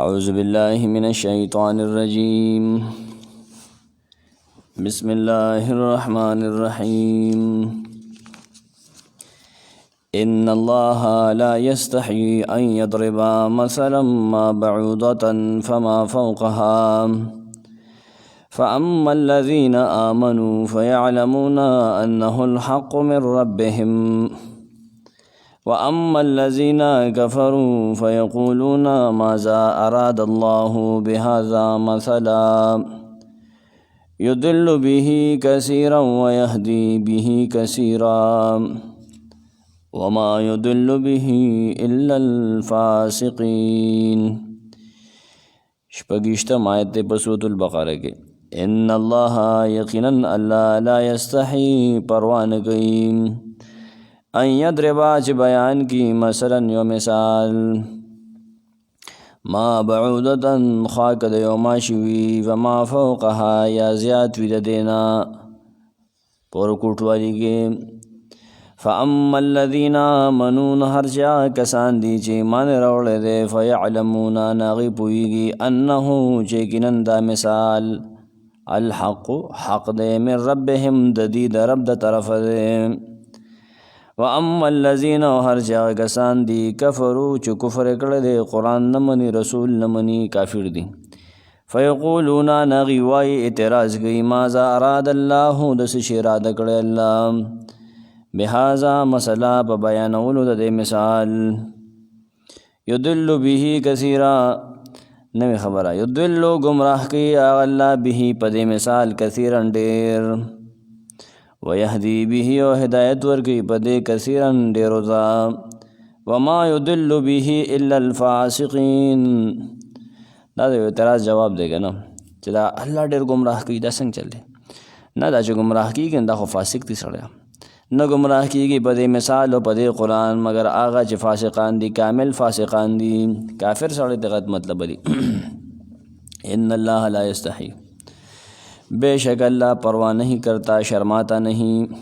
اعوذ باللہ من الشیطان الرجیم بسم اللہ الرحمن الرحیم ان اللہ لا يستحی ان يضرب مثلا ما بعوضة فما فوقها فأما الذين آمنوا فيعلمون أنه الحق من ربهم وأما الذين كفروا فيقولون ماذا أراد الله بهذا مثلا يضل به كثيرا ويهدي به كثيرا وما يضل به إلا الفاسقين. شپگشتم آیت بسورۃ البقرہ کے ان اللہ یقیناً اللہ لا یستحی پرواہ نہ کئی ان یضربا چ بیان کی مثلا یو مثال ما بعودتا خاک د یو ماشوی وما فوقها یا زیات وی د دینا پور کوٹوالی کے فاما الذین آمنون ہر چا کسان دی چی مان روڑے دے فیعلمون ناغی پوئیگی انہو چیکنن دا مثال الحق حق دے من ربهم ددید رب دا طرف دے واما الذین ہر چا کسان دی کفرو چو کفر کر دے قرآن نمنی رسول نمنی کافر دی فیقولون ناغی وائی اعتراض گئی ماذا اراد اللہ دس شراد کر اللہ بہذا مسئلہ پا بیانولو دا دے مثال یدل به کثیرا نوی خبرہ یدلو گمراہ کی اللہ به پا دے مثال کثیرا دیر ویہدی به و ہدایت ورکی پا دے کثیرا دیروزا وما یدل به الا الفاسقین. دا دے اعتراض جواب دے گا نا چلا اللہ دیر گمراہ کی دا سنگ چل دے نا دا چو گمراہ کی کہ دا خو فاسق تی سڑیا نہ گمراہ کی گی پدے مثال و پدے قرآن مگر آغا چی فاسقان دی کامل فاسقان دی کافر سڑے تغت مطلب دی ان اللہ لا یستحی بے شک اللہ پرواہ نہیں کرتا شرماتا نہیں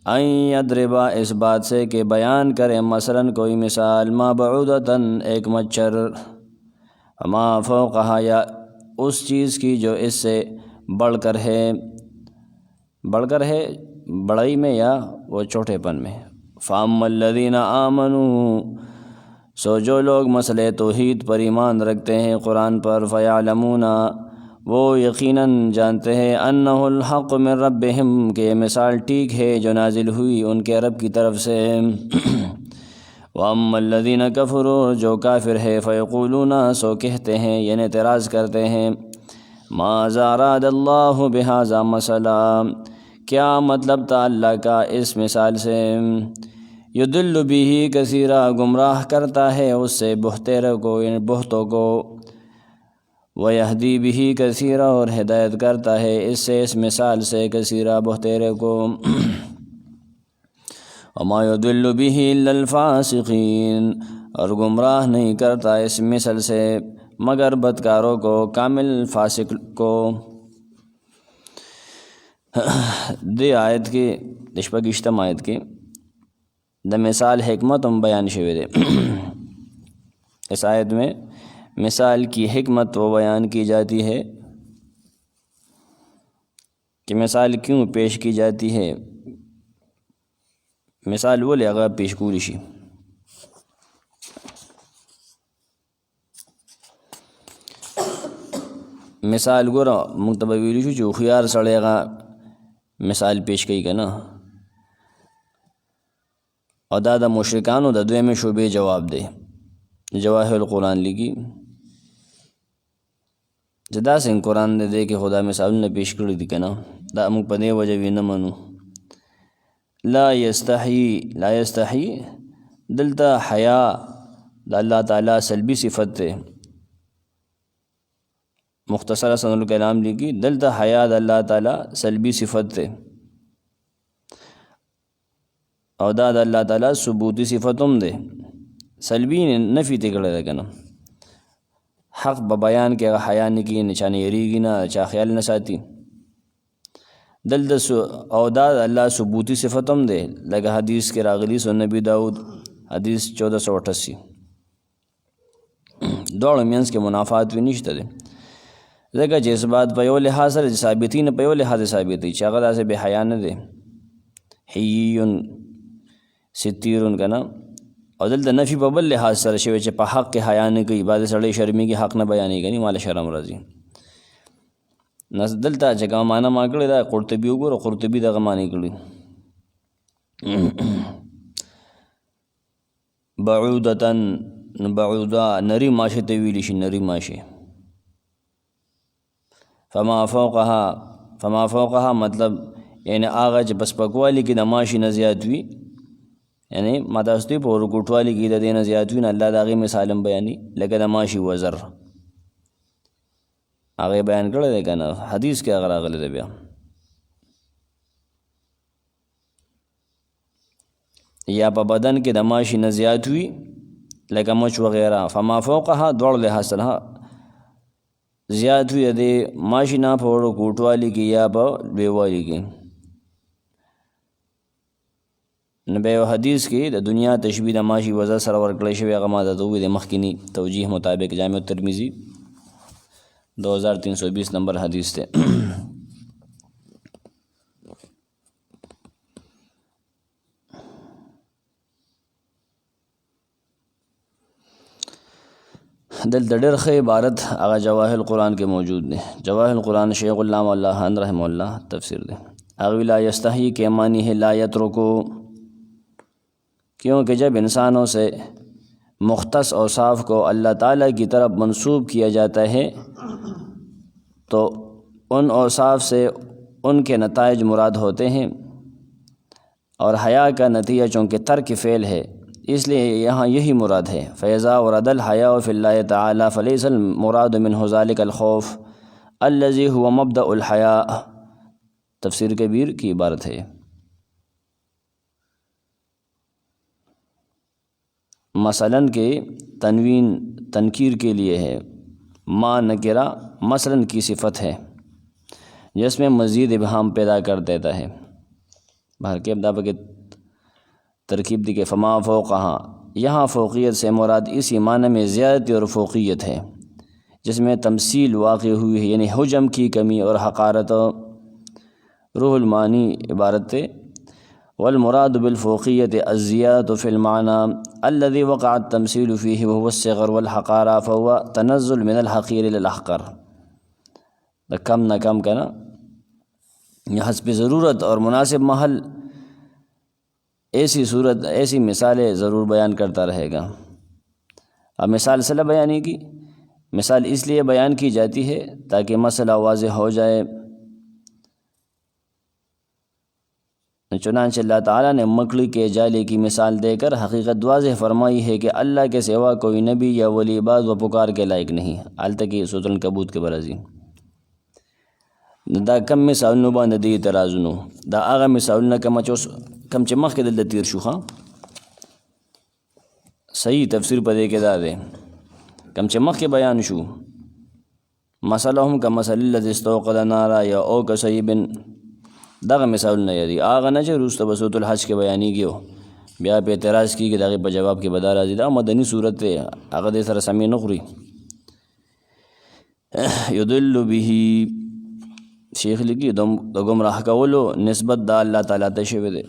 ان یضربا اس بات سے کہ بیان کرے مثلا کوئی مثال ما بعودتا ایک مچھر ما فوقہا یا اس چیز کی جو اس سے بڑھ کر ہے بڑائی میں یا وہ چھوٹے پن میں فَأَمَّا الَّذِينَ آمَنُوا سو جو لوگ مسئلہ توحید پر ایمان رکھتے ہیں قرآن پر فَيَعْلَمُونَ وہ یقیناً جانتے ہیں أَنَّهُ الْحَقُّ مِن رَبِّهِمْ کہ یہ مثال ٹھیک ہے جو نازل ہوئی ان کے رب کی طرف سے وَأَمَّا الَّذِينَ كَفَرُوا جو کافر ہے فَيَقُولُونَ سو کہتے ہیں یعنی اعتراض کرتے ہیں مَاذَا أَرَادَ اللَّهُ بِهَذَا مَثَلًا کیا مطلب تھا اللہ کا اس مثال سے یدل به کثیرا گمراہ کرتا ہے اس سے بہتر کو یعنی بہتوں کو ویہدی به کثیرا اور ہدایت کرتا ہے اس سے اس مثال سے کثیرا بہتر کو وما یدل به الا الفاسقین اور گمراہ نہیں کرتا اس مثل سے مگر بدکاروں کو کامل فاسق کو. دی آیت کی دشپگشتم آیت کی دا مثال حکمت ہم بیان شوی دے اس آیت میں مثال کی حکمت وہ بیان کی جاتی ہے کہ مثال کیوں پیش کی جاتی ہے مثال وہ لے اگر پیش کولی شی مثال گورا مکتبہ ویلی شو جو خیار سڑے گا مثال پیش کئی کا نا اور دا مشرکانو دا دوے میں شعبے جواب دے جواہر القرآن لگی جدا سنگ قرآن دے کہ خدا مثال نے پیش کری دی کنا دا امک پدے وجہ بھی نمانو لا یستحی دلتا حیا دا اللہ تعالیٰ سلبی صفت تے مختصر سن الکلام لگی دلتا حیا دا اللہ تعالیٰ سلبی صفت تے او دا اللہ تعالیٰ ثبوتی صفتم دے سلبی نفی تکڑے دے کنا حق بیان کے حیا نکی نچانے یریگی نا چا خیال نساتی دلتا او دا اللہ ثبوتی صفتم دے لگا حدیث کے راغلی سن نبی داود حدیث 1488 دواړو منځ کې منافات وي نشته دی، ځکه چې اثبات په یو لحاظ سره ثابتي نه په یو لحاظ ثابتي چې هغه داسې بې حیا نه دی، حیون ستیرون که نه، او دلته نفي په بل لحاظ سره شوی چې په حق کې حیا نه کوي، بعضې سړی شرمېږي حق نه بیانېږي کني ماله شرم راځي. دلته چې کومه معنا ما کړې ده قرطبي وګوره، قرطبي دغه معنی کړي بعودتن، بعودا نری ماشه ته ویلی شي، نری ماشه. فما فوقها مطلب یعنی هغه چې بس پکوالی کې د ماشي نه زیات وي، یعنی ما تاسو ته په ورکوټوالي کې د دې نه زیات وي نه الله د هغې مثال هم بیاني، لکه د ماشي وزر هغه بیان کړی دی که نه، حدیث کې هغه راغلی دی. بیا یا په بدن کې د ماشي نه زیات وي لکه مچ وغیرہ، فما فوقها دواړو لحاظ سره زیات وي د ماشي نه په ورکوټوالي کې یا په لویوالي کې. نو بیا یو حدیث کې د دنیا تشبیه د ماشي وزر سره ورکړی شوی، هغه ما درته وویل د مخکینی توجیح مطابق جامع ترمذی 2320 نمبر حدیث تے. دلته ډېر ښه عبارت هغه جواهر القرآن کې موجود دی. جواهر القرآن شیخ علامہ اللہ خان رحمہ اللہ تفسیر دی. اغوی لا یستحی کے معنی ہے لا یترکو، کیونکہ جب انسانوں سے مختص اوصاف کو اللہ تعالیٰ کی طرف منسوب کیا جاتا ہے تو ان اوصاف سے ان کے نتائج مراد ہوتے ہیں، اور حیا کا نتیجہ چونکہ ترک فعل ہے اس لیے یہاں یہی مراد ہے. فیضا ورد الحیاء فی اللہ تعالی فلیس المراد منہ ذلک الخوف الذی هو مبدأ الحیاء. تفسیر کبیر کی عبارت ہے. مثلاً کہ تنوین تنکیر کے لیے ہے، ما نکرہ مثلاً کی صفت ہے جس میں مزید ابہام پیدا کر دیتا ہے. باہر کے ابدا کے ترکیب دی کہ فما فوقہا، یہاں فوقیت سے مراد اسی معنی میں زیادتی اور فوقیت ہے جس میں تمثیل واقع ہوئی ہے، یعنی حجم کی کمی اور حقارت. روح المعانی عبارت ہے والمراد بالفوقیت الزیادۃ فی المعنی الذي وقع التمثیل فیہ وهو الصغر والحقارہ فهو تنزل من الحقیر الى الاحقر. کم نہ کم کا نا حسب ضرورت اور مناسب محل ایسی صورت ایسی مثالیں ضرور بیان کرتا رہے گا. اب مثال صلہ بیانی کی مثال اس لیے بیان کی جاتی ہے تاکہ مسئلہ واضح ہو جائے. چنانچہ اللہ تعالیٰ نے مکڑی کے جالے کی مثال دے کر حقیقت واضح فرمائی ہے کہ اللہ کے سوا کوئی نبی یا ولی بعض و پکار کے لائق نہیں. التکی سورۃ العنکبوت کے برازی دا کم مثالونو باندې دی اعتراضونو، دا هغه مثالونه کم چې مخکې دلته تیر شو. صحیح تفسیر په دې کې دا دی کم چې مخکې بیان شو مثلهم کمثل الذی استوقد نارا یا او کصیب، دغه مثالونه یادي هغه نه چې وروسته به سورۃ الحج کې بیانېږي بیا په اعتراض کېږي، دغې په جواب کې به دا راځي. دا مدني صورت دی، هغه دې سره سمې نه خوري. یضل به شیخ لکی د گمراہ کولو نسبت دا اللہ تعالیٰ ته شوی دی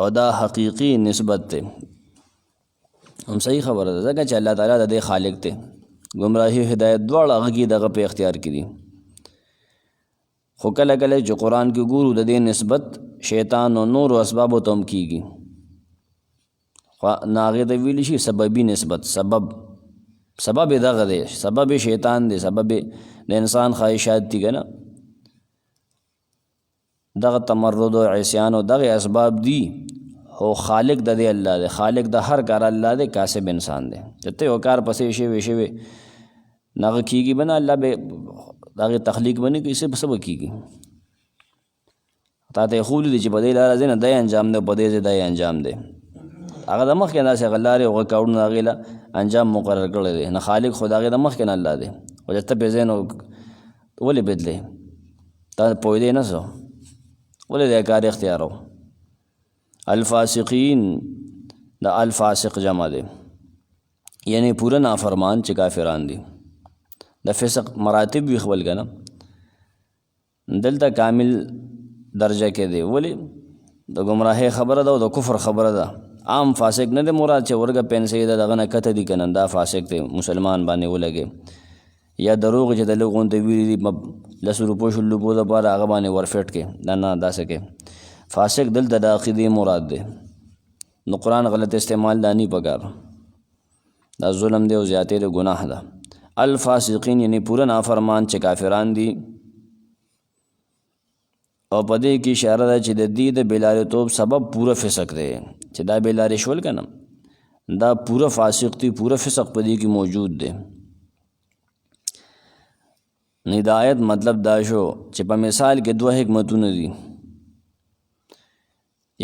او دا حقیقی نسبت ته هم صحیح خبره ده ځکه چې الله تعالیٰ د دې خالق ته گمراهی هدایت دواړه هغه کې دغه په اختیار کې دي. خو کله کله چې قرآن کې ګورو د دې نسبت شیطان او نور اسبابو ته هم کېږي، نو هغې ته ویلی شي سببي نسبت. سبب دغه دی، سبب شیطان دی، سبب د انسان خواہشات دي که نه، دغه تمرد و عصیان و دغه اسباب دی. هو خالق د دې الله دی، خالق د هر کار الله دی، کاسب انسان دی. چې ته یو کار پسې شوی نغه کېږي به نه، الله به دغه تخلیق به نه کوي، څه به کېږي. تا ته یې ښودي دي چې په دې لاره ځې نه دی انجام دی، په دې ځای دی انجام دی. هغه د مخکې نه داسې هغه لارې هغه کارونه هغې له انجام مقرر کړی دی. نه خالق خو د هغې د مخکې نه الله دی. خو چې ته پرې ځې نو ولې بدلې؟ تا پوهېدې نه څه ولې د کار اختیارو. الفاسقین دا الفاسق جمع دی، یعنی پورا نافرمان چې کافران دي. د فسق مراتب وي خپل کنه دلته کامل درجه کې دی. ولی د گمراهۍ خبره ده او د کفر خبره ده. عام فاسق نه دی مراد چې ورګه پنسې ده دغه نه کته دي کنه دا فاسق دی مسلمان باندې ولګي، یا دروغ چې د لغون ته ویلي دي 10 روپو شلو په لپاره هغه باندې ورفټ کې نه داسې کې فاسق دلته د عقیدې مراد دی. نو قرآن غلط استعمال دانی پکار، دا ظلم دی او زیاتې د گناہ ده. الفاسقین یعنی پورا نافرمان چې کافران دي، او په دې کې اشاره ده چې د دې د بېلارېتوب سبب پورا فسق دی، چې دا بېلارې شول که نه دا پورا فاسق دی، پورا فسق په دې کې موجود دی. نو د آیت مطلب دا شو چې په مثال کې دوه حکمتونه دي.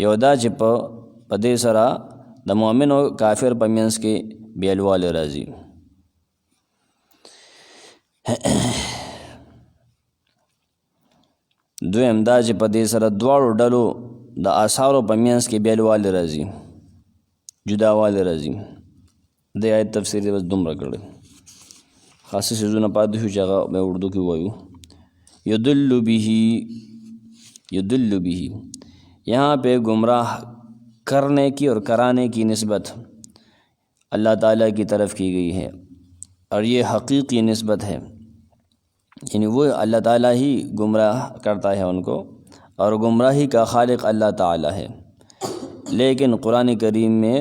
یو دا چې په دې سره د مؤمن او کافر په منځ کې بیلوالی راځي. دویم دا چې په دې سره دواړو ډلو د آثارو په منځ کې بیلوالی راځي، جداوالی راځي. د آیت تفسیر بس دومره کړی، خاصی سیزونه پاتې شو چې هغه به اردو کې وایو. یدل به یہاں پہ گمراہ کرنے کی اور کرانے کی نسبت اللہ تعالیٰ کی طرف کی گئی ہے، اور یہ حقیقی نسبت ہے، یعنی وہ اللہ تعالیٰ ہی گمراہ کرتا ہے ان کو، اور گمراہی کا خالق اللہ تعالیٰ ہے. لیکن قرآن کریم میں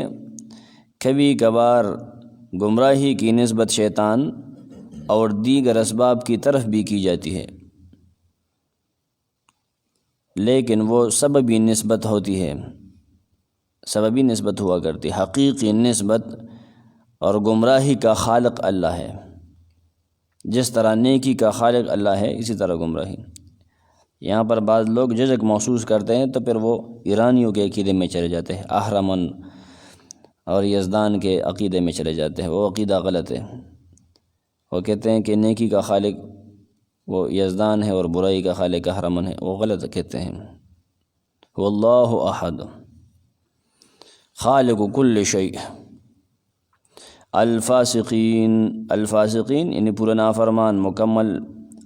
کبھی کبھار گمراہی کی نسبت شیطان اور دیگر اسباب کی طرف بھی کی جاتی ہے، لیکن وہ سببی نسبت ہوتی ہے، سببی نسبت ہوا کرتی. حقیقی نسبت اور گمراہی کا خالق اللہ ہے. جس طرح نیکی کا خالق اللہ ہے اسی طرح گمراہی. یہاں پر بعض لوگ جزک محسوس کرتے ہیں تو پھر وہ ایرانیوں کے عقیدے میں چلے جاتے ہیں، اہرمن اور یزدان کے عقیدے میں چلے جاتے ہیں. وہ عقیدہ غلط ہے. وہ کہتے ہیں کہ نیکی کا خالق وہ یزدان ہے اور برائی کا خالق اہرمن ہے. وہ غلط کہتے ہیں. واللہ احد خالق کل شیء. الفاسقین یعنی پورا نافرمان، مکمل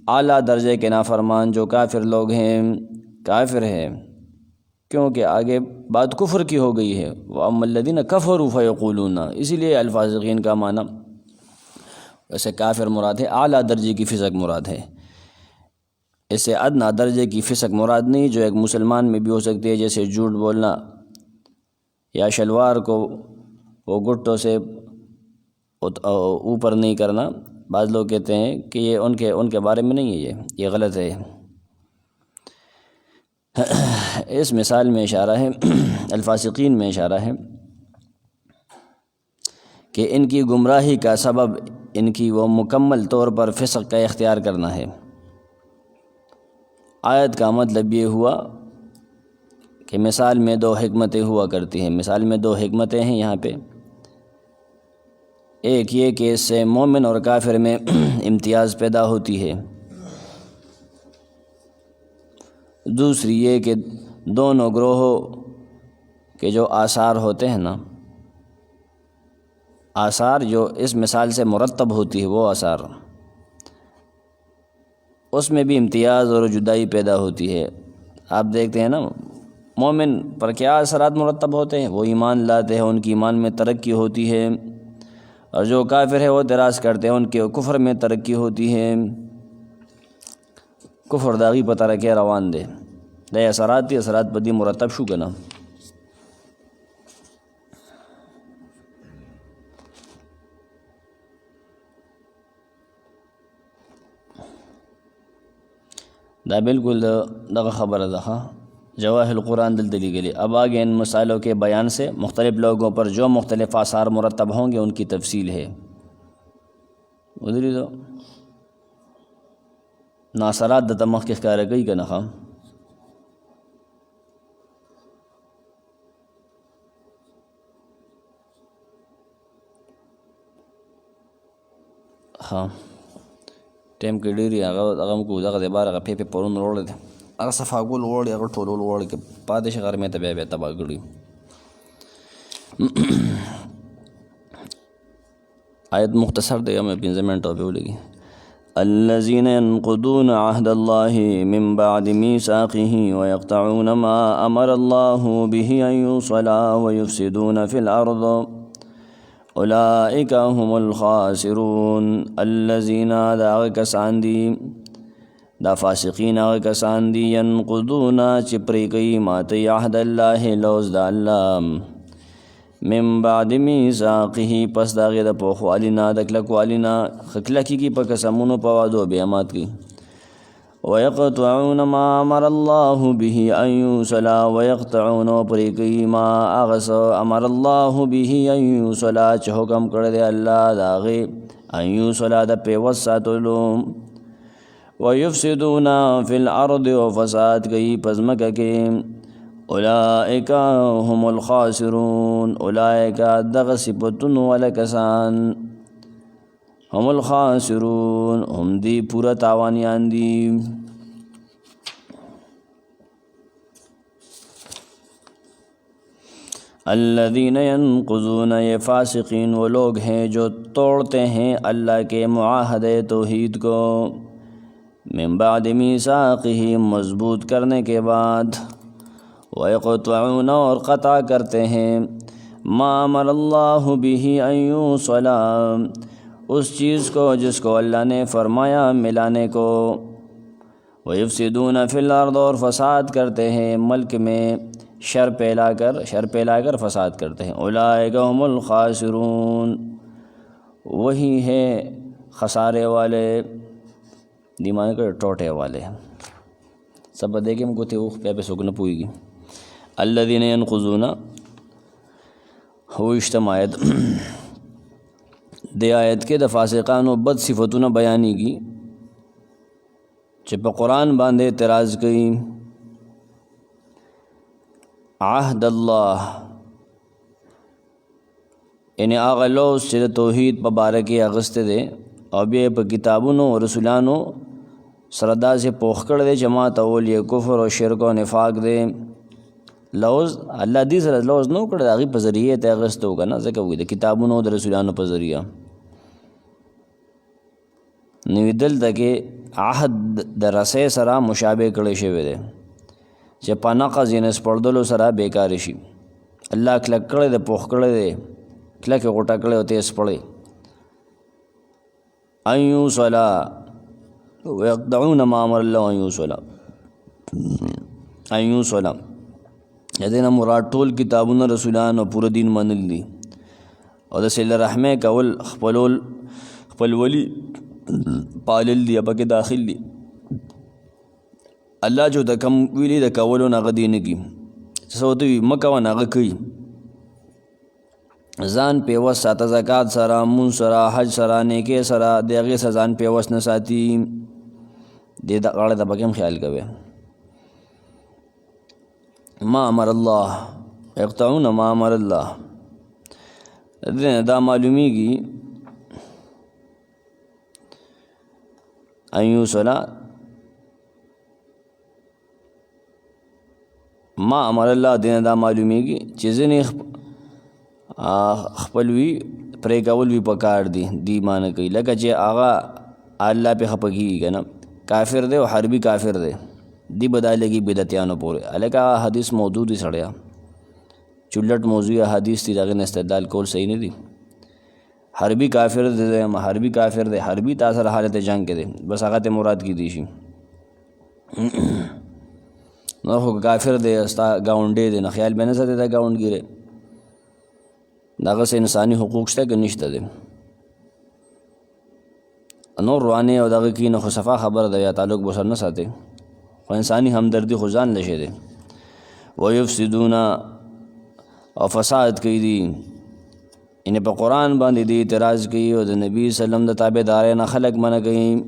اعلیٰ درجے کے نافرمان جو کافر لوگ ہیں، کافر ہیں کیونکہ آگے بات کفر کی ہو گئی ہے. وَأَمَّا الَّذِينَ كَفَرُوا فَيَقُولُونَ، اسی لیے الفاسقین کا معنی ویسے کافر مراد ہے، اعلیٰ درجے کی فسق مراد ہے. اس سے ادنا درجے کی فسق مراد نہیں جو ایک مسلمان میں بھی ہو سکتی ہے، جیسے جھوٹ بولنا یا شلوار کو وہ گھٹوں سے اوپر نہیں کرنا. بعض لوگ کہتے ہیں کہ یہ ان کے بارے میں نہیں ہے، یہ غلط ہے. اس مثال میں اشارہ ہے، الفاسقین میں اشارہ ہے کہ ان کی گمراہی کا سبب ان کی وہ مکمل طور پر فسق کا اختیار کرنا ہے. آیت کا مطلب یہ ہوا کہ مثال میں دو حکمتیں ہوا کرتی ہیں. مثال میں دو حکمتیں ہیں یہاں پہ. ایک یہ کہ اس سے مومن اور کافر میں امتیاز پیدا ہوتی ہے. دوسری یہ کہ دونوں گروہوں کے جو آثار ہوتے ہیں نا، آثار جو اس مثال سے مرتب ہوتی ہے وہ آثار، اس میں بھی امتیاز اور جدائی پیدا ہوتی ہے. آپ دیکھتے ہیں نا مومن پر کیا اثرات مرتب ہوتے ہیں، وہ ایمان لاتے ہیں، ان کی ایمان میں ترقی ہوتی ہے، اور جو کافر ہے وہ اعتراض کرتے ہیں، ان کے کفر میں ترقی ہوتی ہے. کفر داغی پتہ رکھے روان دے دے اثرات بدی مرتب شو کنا. دا بالکل دغه خبره ده. جواہر القرآن دل دلی گلی. اب آگے ان مسائلوں کے بیان سے مختلف لوگوں پر جو مختلف آثار مرتب ہوں گے ان کی تفصیل ہے. ادھری دو ناصرات د تمخ کې ښکاره کوي که نه ښه. ها ټیم کې ډېرې هغه هم کو دغه د بار هغه پې پرون وروړی دی هغه صفا ګول وړي هغه ټولول وړي کې پاتې شي غرمې ته بیا تباه کړي. آیت مختصر دے میں 15 منٹوں پہ بولے گی. الذين ينقضون عهد الله من بعد ميثاقه ويقطعون ما أمر الله به أن يوصل ويفسدون في الأرض أولئك هم الخاسرون. الذين دا کسان دی، دا فاسقین آغا کسان دی، ینقضون چپری کئی ماتی عہد اللہ لوز دا اللہ، من بعد میثاقه پس داغی دا پوخوالینا دا کلکوالینا خکلکی کی پا قسمونو پا وعدو بیامات کی. ویقطعون ما امر اللہ به ان یوصلا، ویقطعون پریکی ما اغس امر اللہ به ان یوصلا چھ حکم کردے اللہ داغی ان یوصلا دا پیوس ساتلو. ویفسدون فی الارض و فساد گئی پزمکہ کے. اولئک هم الخاسرون، اولئک دغ صفتن ولکسان، هم الخاسرون ہم دی پورا تاوانیان دی. الذین ینقضون، یہ فاسقین وہ لوگ ہیں جو توڑتے ہیں اللہ کے معاہدے توحید کو، من بعد میثاقہ مضبوط کرنے کے بعد، وَيَقْطَعُونَ اور قطع کرتے ہیں، ما امر اللہ به ان یوصل اس چیز کو جس کو اللہ نے فرمایا ملانے کو. وَيُفْسِدُونَ فِي الْأَرْضِ اور فساد کرتے ہیں ملک میں، شر پھیلا کر فساد کرتے ہیں. اولئک هم الخاسرون وہی ہے خسارے والے، دیمانے کر ٹوٹے والے. سب دیکھیں ہم کو تھے وہ پہ سکن پوئی گی. الذین ینقضون ہو اجتماعیت دے آیت کے دا فاسقانو بد صفتون بیانی کی چھ پا قرآن باندے اعتراض کی. عہد اللہ یعنی آغا لوز چھ توحید پا بارکی اغسط دے او بیا پا کتابونو و رسولانو سردا سے پوخکڑ دے جماعت اول یہ کفر و شرک و نفاق دے. لوز اللہ دی سر لوز نو کڑ داغی پا ذریعے تے اغسط ہوگا نا، ذکر ہوئی دے کتابونو در رسولانو پا ذریعہ نوی دل دا کہ عہد در رسے سرا مشابہ کڑے شوے دے چھ پا نقض یعنی سپردلو سرا بیکار شی. اللہ کلک کڑے دے پوخ کڑے دے کلک غٹا کڑے ہوتے اس پڑے. ان یوصلا ویقطعون ما امر اللہ ان یوصلا، ان یوصلا یدینا مراد ټول کتابون رسولان و پورا دین منل دی او دا سیل رحمے کول خپل ولی پالل دی اپا کے داخل دی. اللہ جو دا کم ویلی دا کولو ناغ دین کی سوتوی مکو ناغ کئی زان پیوس ساتا زکاة سرا من سرا حج سرا نیکے سرا دیغی سا زان پیوس نساتی دے دا غاڑ دا بکیم خیال کوئے. ما امر اللہ یقطعون ما امر اللہ دا معلومی گی ان یوصلا ما امر اللہ دین دا معلومی گی چیزیں خپلوی پرے کول بھی پکار دی مانا کئی لکہ چے آغا اللہ پہ خپکی گی نا کافر دے و حربی کافر دے دی بدائی لگی بدتیانو پورے. علیکہ حدیث موجود ہی سڑیا چلٹ موضوع حدیث تھی لیکن استدلال کول صحیح نہیں دی. حربی کافر دے حربی کافر دے حربی تاثر حالت جنگ کے دے بس آغا تے مراد کی دیشی نو کافر دے استا گاؤنڈے دے نا خیال میں نسا دے دا گاؤنڈ گیرے داغا سے انسانی حقوق شتا کہ نشتا دے نور روانے او داغا کی نخو صفا خبر دے یا تعلق بسر نساتے و انسانی ہمدردی خزان لشے دے. ویفسدون او فساد کی دی انہیں پا قرآن باندی دی اعتراض کی او دا نبی صلی اللہ علیہ وسلم دا تابع دارین خلق منع کی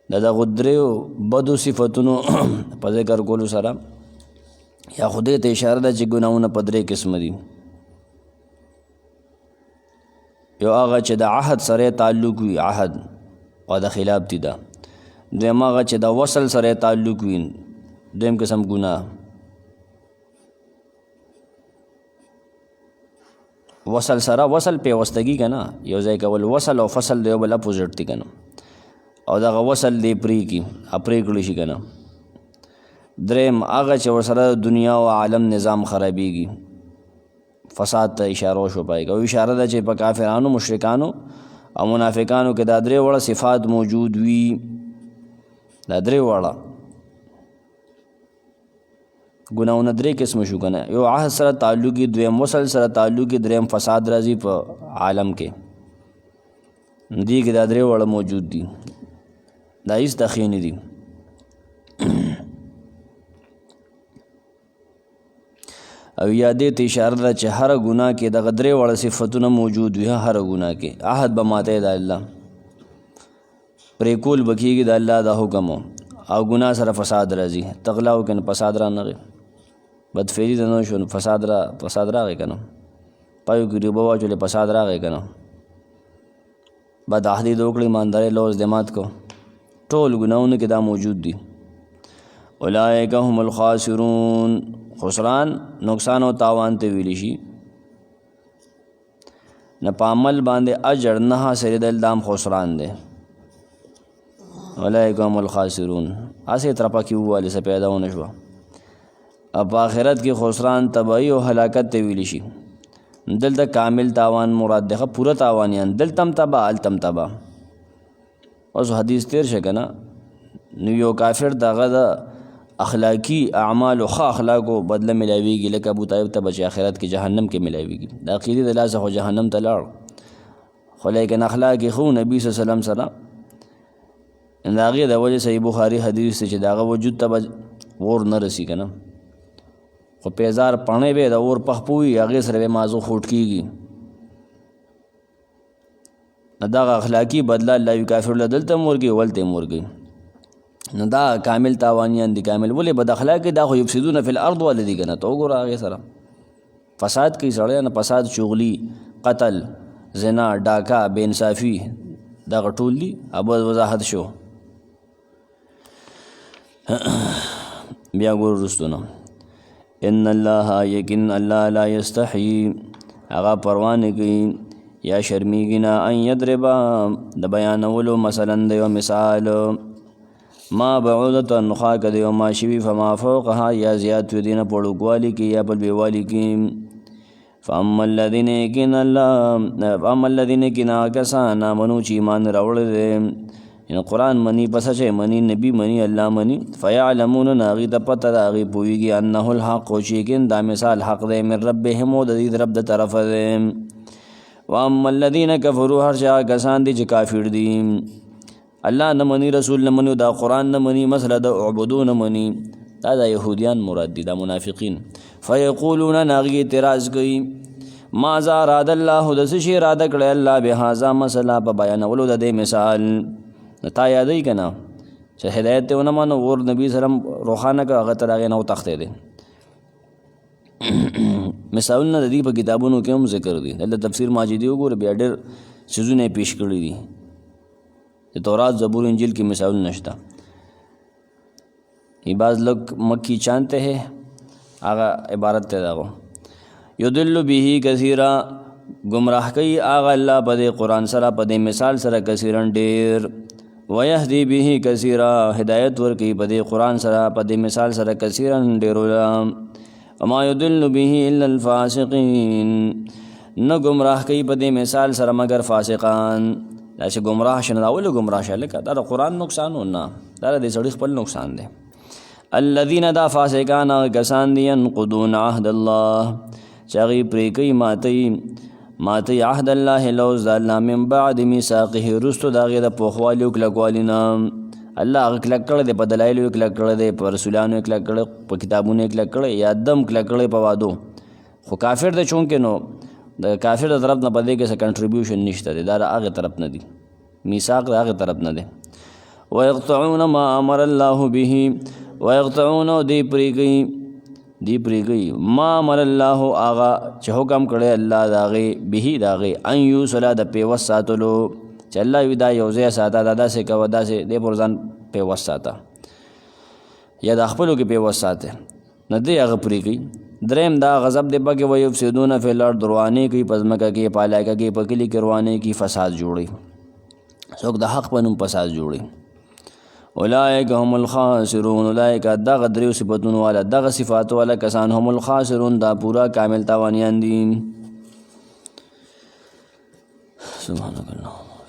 دا غدرے و بدو صفتنو پا ذکر کولو سرا یا خودی تا اشارہ دا چی گناہونا پدرے قسم دی. یو آغا چی دا عہد سرے تعلق وی عہد و دا خلاف تی دا دویم آغا چی دا وصل سرے تعلق وی دویم قسم گناہ. وصل سره وصل پیوستګي که نه یو ځای کول وصل او فصل د یو بل اپوزټ دي که نه او دغه وصل دی پرې کړی شي که نه دریم هغه چې ورسره دنیا او عالم نظام خرابېږي فساد ته اشاره وشو پای او اشاره ده چې په کافرانو مشرکانو او منافقانو کې دا درې وړه صفات موجود وي دا درې وړه ګناونه درې قسم شو کنه یو عهد سره تعلقي دویم وصل سره تعلقي دریم فساد راځي په عالم کې دې کې دا درې وړه موجود دي دا هیڅ دخې نه دي او یا دې ته اشاره ده چې هر ګناه کې دغه درې وړه صفتونه موجود وي هر ګناه کې عهد به ماته د الله پرې کول به کېږي د الله د حکم او ګناه سره فساد راځي تغلا وکړي فساد را نغی بدفعلي ته نه شو فساد راغی که نه پایو کې ریبه واچولې فساد راغی که نه بد عهدي وکړي ایماندارۍ لوز دې مات کو ټول ګناهونه کې دا موجود دي اولئک هم الخاسرون خسران نقصان او تاوان ته ویلی شي نه په عمل باندې اجر نه حاصلېدل دام خسران دی اولئک هم الخاسرون هسې طرفه کې ووالې څه پیدا ونه شوه او په آخرت کې خسران تباهي او هلاکت ته ویلی شي دلته کامل تاوان مراد دی پوره تاوانیان دلته هم تباه هلته هم تباه اوس حدیث تیر شه که نه نو یو کافر دغه د اخلاقی اعمال او ښه اخلاقو بدله ملاویږي لکه ابو طالب ته به چې آخرت کې جهنم کې ملاویږي د عقیدې د لاسه خو جهنم ته لاړ خو لیکن اخلاق یې ښه نبي صلی الله علیه وسلم سره د هغې د وجې صحیح بخاري حدیث دی چې د هغه وجود ته به اور نه رسي که نه خو پیزار پڼې به د اور پخپو وي هغې سره به مازو خوټ کېږي دغه اخلاقي بدله الله وي کافر له دلته هم ورکوي ولته هم ورکوي نو دا کامل تاوانیان دي کامل ولې بد اخلاق دا خو یفسدون فی الارض والا دي که نه ته وګوره هغې سره فساد کوي سړی نه فساد چغلي قتل زنا ډاکه بې انصافي دغه ټول دي اب وضاحت شو بیا ګور وروستو نه ان الله یقین الله لا یستحیي هغه پروا نه کوي یا شرمیږي نه ان یضربا د بیانولو مثلا د یو مثال ما بعودتا خاک د یو ماشوي فما فوقها یا زیات وي دینه په وړوکوالي کې یا په لویوالي کې فاما الذین کنا کسان آمنو چې ایمان راوړی دی یعنې قرآن مني پس چې مني نبي مني الله مني فیعلمون هغې ته پته ده هغې پوهېږي انه الحق چې یقین دا مثال حق دی من ربهم و د دې د رب د طرفه دی واما الذین کفروا هر چې کسان دي چې کافر دي الله نه مني رسول نه مني دا قرآن نه مني مسله د اعبدو نه مني دا د یهودیان مراد دي دا منافقین فیقولون هغې اعتراض کوي ماذا اراد الله د څه شي اراده کړی الله بهذا مسله په بیانولو د دې مثال تا یادوي که نه چې هدایت ته ونه مانو اور نبي سلم روښانه که هغه تر هغې نه وتښتېدی مثالونه د دې په کتابونو کې هم ذکر دي دلته تفسیر ماجدي وګوره بیا ډېر څیزونه یې پیش کړي دي د تورات زبور انجیل کې مثالونه نشته یہ بعض لوگ مکی چانتے ہیں آغا عبارت تے داغو یدل به کثیرا گمراہ کئی آغا اللہ پدے قرآن سرا پدے مثال سرا کثیرن دیر ویہدی به کثیرا ہدایت ورکی پدے قرآن سرا پدے مثال سرا کثیرن دیرولا وما یدل به الا الفاسقین نہ گمراہ کئی پدے مثال سرا مگر فاسقان داسې گمراه شنه دا ولې گمراه شه لکه دا د قرآن نقصان و نه دا د سړي خپل نقصان دی الذین دا فاسقان کسان دي ینقضون عهد الله چې هغې پرې کوي ماتوي عهد الله لوز د الله من بعد میثاقه وروستو د هغې د پوخوالي او کلکوالي نه الله هغه کلک کړی دی په دلایلو یې کلک کړی دی په رسولانو یې کلک کړی په کتابونو یې کلک کړی یا دم کلک کړی په وعدو خو کافر دی چونکې نو د کافر د طرف نه په دې کې څه کنټریبیوشن نشته دی دا د هغې طرف نه دی میثاق د هغې طرف نه دی ویقطعون ما امر الله به ویقطعون دی پرېږدي ما امر الله هغه چې حکم کړی الله د هغې به د هغې ان یوصله د پیوست ساتلو چې الله وي دا یو ځای ساته دا داسې کوه داسې دی پر ځان پیوست ساته یا د خپلو کې پیوست ساته نه دی هغه پرېږدي دریم دا غضب دی پکې ویفسدون فی الارض روانې کوي په ځمکه کې په علاقه کې په کلي کې روانې کوي فساد جوړي څوک د حق په نوم فساد جوړي اولئک هم الخاسرون اولئک دغه دریو صفتونو والا دغه صفاتو والا کسان هم الخاسرون دا پورا کامل تاوانیان دي سبحانك اللهم